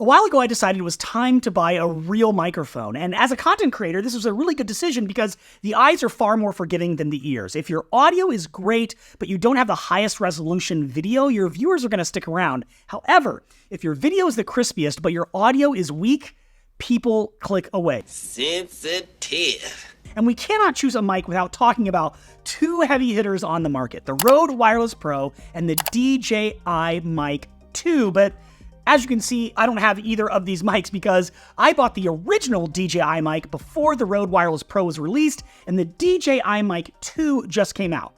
A while ago, I decided it was time to buy a real microphone. And as a content creator, this was a really good decision because the eyes are far more forgiving than the ears. If your audio is great, but you don't have the highest resolution video, your viewers are going to stick around. However, if your video is the crispiest, but your audio is weak, people click away. Sensitive. And we cannot choose a mic without talking about two heavy hitters on the market, the Rode Wireless Pro and the DJI MIC 2. But as you can see, I don't have either of these mics because I bought the original DJI mic before the Rode Wireless Pro was released, and the DJI MIC 2 just came out.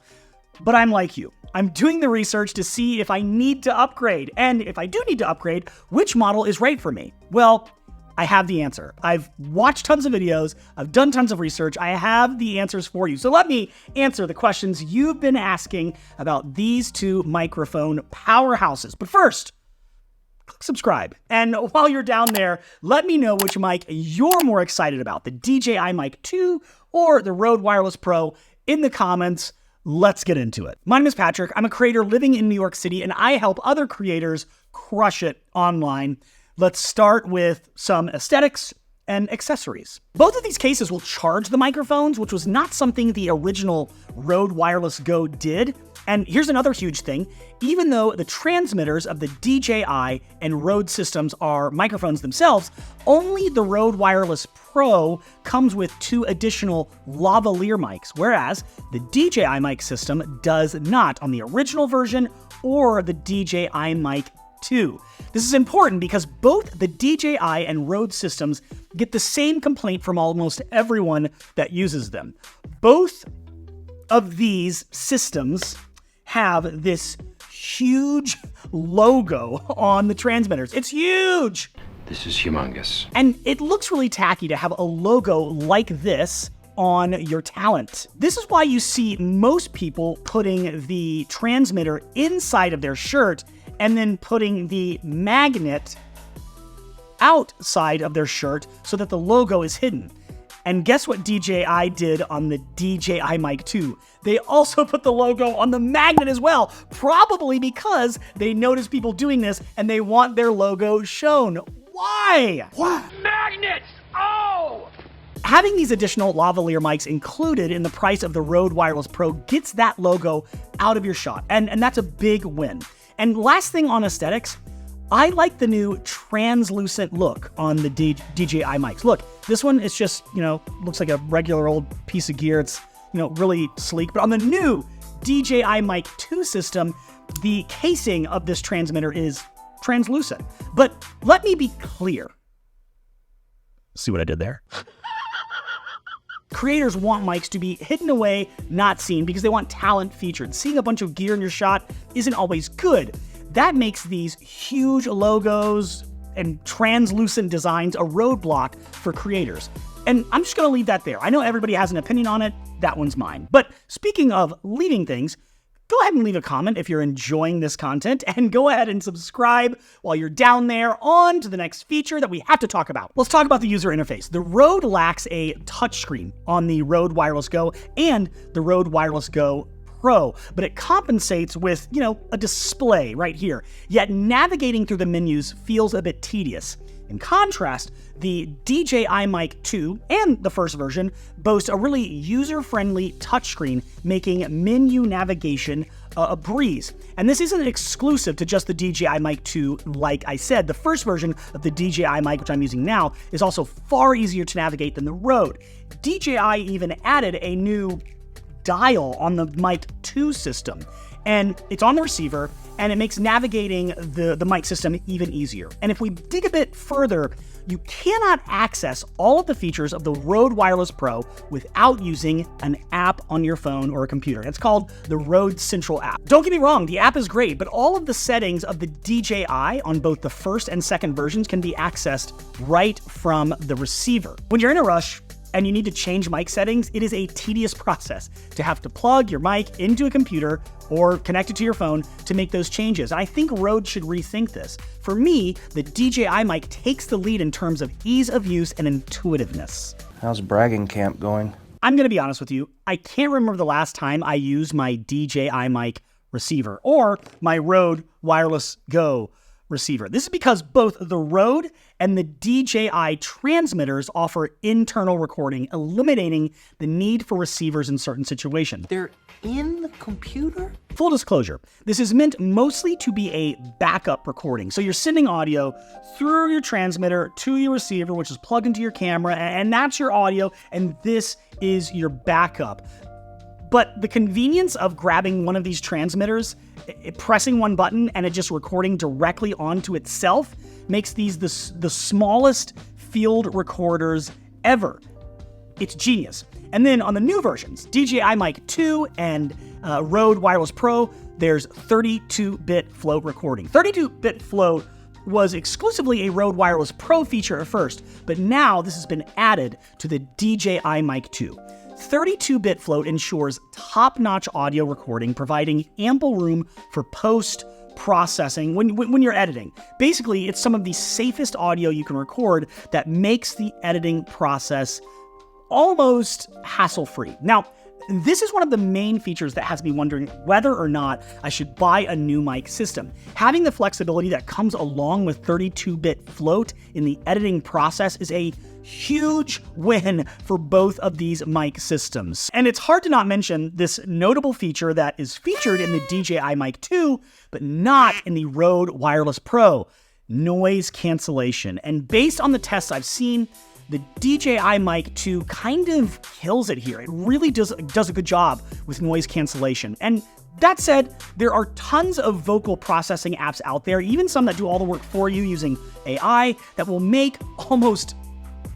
But I'm like you. I'm doing the research to see if I need to upgrade, and if I do need to upgrade, which model is right for me. Well, I have the answer. I've watched tons of videos, I've done tons of research, I have the answers for you. So let me answer the questions you've been asking about these two microphone powerhouses. But first, click subscribe. And while you're down there, let me know which mic you're more excited about, the DJI MIC 2 or the Rode Wireless Pro in the comments. Let's get into it. My name is Patrick. I'm a creator living in New York City, and I help other creators crush it online. Let's start with some aesthetics and accessories. Both of these cases will charge the microphones, which was not something the original Rode Wireless Go did. And here's another huge thing. Even though the transmitters of the DJI and Rode systems are microphones themselves, only the Rode Wireless Pro comes with two additional lavalier mics, whereas the DJI mic system does not on the original version or the DJI MIC 2. This is important because both the DJI and Rode systems get the same complaint from almost everyone that uses them. Both of these systems have this huge logo on the transmitters. It's huge! This is humongous. And it looks really tacky to have a logo like this on your talent. This is why you see most people putting the transmitter inside of their shirt and then putting the magnet outside of their shirt so that the logo is hidden. And guess what DJI did on the DJI MIC 2? They also put the logo on the magnet as well, probably because they notice people doing this and they want their logo shown. Why? What? Magnets! Oh! Having these additional lavalier mics included in the price of the Rode Wireless Pro gets that logo out of your shot, and that's a big win. And last thing on aesthetics, I like the new translucent look on the DJI mics. Look, this one is just, looks like a regular old piece of gear. It's, really sleek. But on the new DJI MIC 2 system, the casing of this transmitter is translucent. But let me be clear. See what I did there? Creators want mics to be hidden away, not seen, because they want talent featured. Seeing a bunch of gear in your shot isn't always good. That makes these huge logos and translucent designs a roadblock for creators. And I'm just going to leave that there. I know everybody has an opinion on it. That one's mine. But speaking of leaving things, go ahead and leave a comment if you're enjoying this content, and go ahead and subscribe while you're down there. On to the next feature that we have to talk about. Let's talk about the user interface. The Rode lacks a touchscreen on the Rode Wireless Go and the Rode Wireless Go Pro, but it compensates with, a display right here. Yet navigating through the menus feels a bit tedious. In contrast, the DJI MIC 2 and the first version boast a really user-friendly touchscreen, making menu navigation a breeze. And this isn't exclusive to just the DJI MIC 2. Like I said, the first version of the DJI mic, which I'm using now, is also far easier to navigate than the Rode. DJI even added a new dial on the MIC 2 system, and it's on the receiver, and it makes navigating the mic system even easier. And if we dig a bit further, you cannot access all of the features of the Rode Wireless Pro without using an app on your phone or a computer. It's called the Rode Central app. Don't get me wrong, the app is great, but all of the settings of the DJI on both the first and second versions can be accessed right from the receiver. When you're in a rush and you need to change mic settings, it is a tedious process to have to plug your mic into a computer or connect it to your phone to make those changes. I think Rode should rethink this. For me, the DJI mic takes the lead in terms of ease of use and intuitiveness. How's bragging camp going? I'm gonna be honest with you, I can't remember the last time I used my DJI mic receiver or my Rode Wireless Go receiver. This is because both the Rode and the DJI transmitters offer internal recording, eliminating the need for receivers in certain situations. They're in the computer? Full disclosure, this is meant mostly to be a backup recording. So you're sending audio through your transmitter to your receiver, which is plugged into your camera, and that's your audio, and this is your backup. But the convenience of grabbing one of these transmitters, pressing one button, and it just recording directly onto itself makes these the smallest field recorders ever. It's genius. And then on the new versions, DJI MIC 2 and Rode Wireless Pro, there's 32-bit float recording. 32-bit float was exclusively a Rode Wireless Pro feature at first, but now this has been added to the DJI MIC 2. 32-bit float ensures top-notch audio recording, providing ample room for post-processing when you're editing. Basically, it's some of the safest audio you can record that makes the editing process almost hassle-free. Now, this is one of the main features that has me wondering whether or not I should buy a new mic system. Having the flexibility that comes along with 32-bit float in the editing process is a huge win for both of these mic systems. And it's hard to not mention this notable feature that is featured in the DJI MIC 2, but not in the Rode Wireless Pro: noise cancellation. And based on the tests I've seen, the DJI MIC 2 kind of kills it here. It really does a good job with noise cancellation. And that said, there are tons of vocal processing apps out there, even some that do all the work for you using AI, that will make almost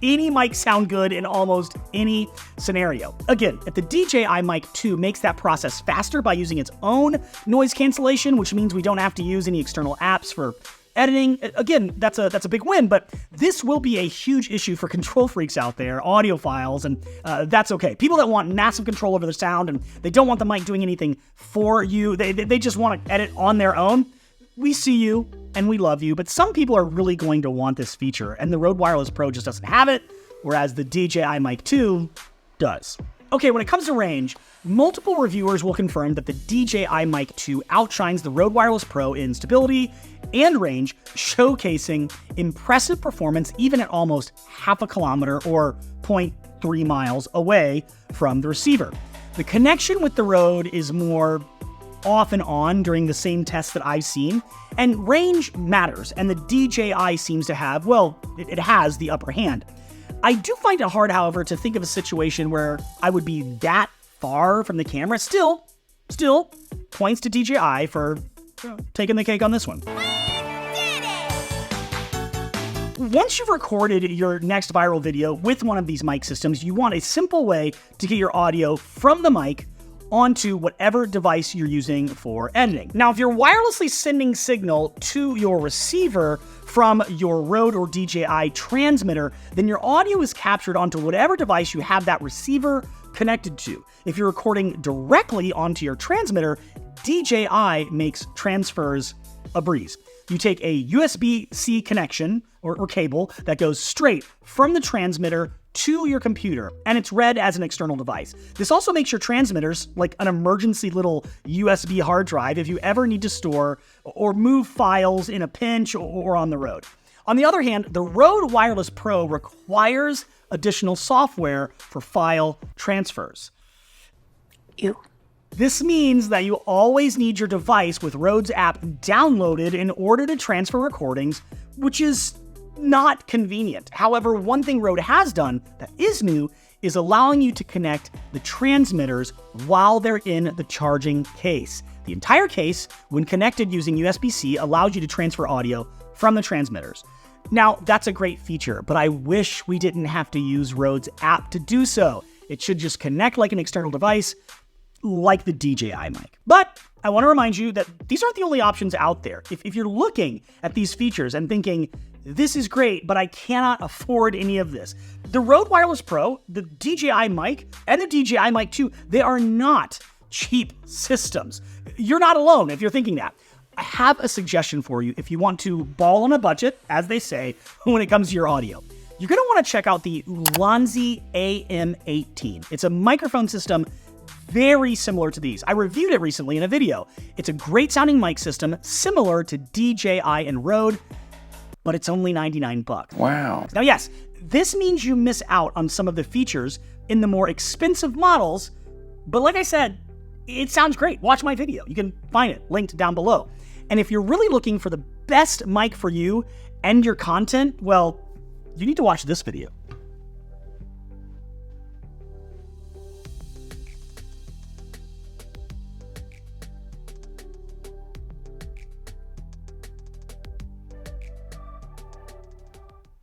any mic sound good in almost any scenario. Again, if the DJI MIC 2 makes that process faster by using its own noise cancellation, which means we don't have to use any external apps for editing, again, that's a big win, but this will be a huge issue for control freaks out there, audiophiles, and that's okay. People that want massive control over the sound and they don't want the mic doing anything for you, they just want to edit on their own. We see you and we love you, but some people are really going to want this feature, and the Rode Wireless Pro just doesn't have it, whereas the DJI MIC 2 does. Okay, when it comes to range, multiple reviewers will confirm that the DJI MIC 2 outshines the Rode Wireless Pro in stability and range, showcasing impressive performance even at almost half a kilometer or 0.3 miles away from the receiver. The connection with the Rode is more off and on during the same tests that I've seen, and range matters, and the DJI seems to have, well, it has the upper hand. I do find it hard, however, to think of a situation where I would be that far from the camera. Still points to DJI for taking the cake on this one. Once you've recorded your next viral video with one of these mic systems, you want a simple way to get your audio from the mic onto whatever device you're using for editing. Now, if you're wirelessly sending signal to your receiver from your Rode or DJI transmitter, then your audio is captured onto whatever device you have that receiver connected to. If you're recording directly onto your transmitter, DJI makes transfers a breeze. You take a USB-C connection or cable that goes straight from the transmitter to your computer, and it's read as an external device. This also makes your transmitters like an emergency little USB hard drive if you ever need to store or move files in a pinch or on the road. On the other hand, the Rode Wireless Pro requires additional software for file transfers. This means that you always need your device with Rode's app downloaded in order to transfer recordings, which is not convenient. However, one thing Rode has done that is new is allowing you to connect the transmitters while they're in the charging case. The entire case, when connected using USB-C, allows you to transfer audio from the transmitters. Now, that's a great feature, but I wish we didn't have to use Rode's app to do so. It should just connect like an external device, like the DJI mic. But I want to remind you that these aren't the only options out there. If you're looking at these features and thinking, this is great, but I cannot afford any of this, the Rode Wireless Pro, the DJI mic, and the DJI MIC 2, they are not cheap systems. You're not alone if you're thinking that. I have a suggestion for you if you want to ball on a budget, as they say, when it comes to your audio. You're going to want to check out the Ulanzi AM18. It's a microphone system very similar to these. I reviewed it recently in a video. It's a great sounding mic system, similar to DJI and Rode, but it's only $99. Wow. Now, yes, this means you miss out on some of the features in the more expensive models, but like I said, it sounds great. Watch my video. You can find it linked down below. And if you're really looking for the best mic for you and your content, well, you need to watch this video.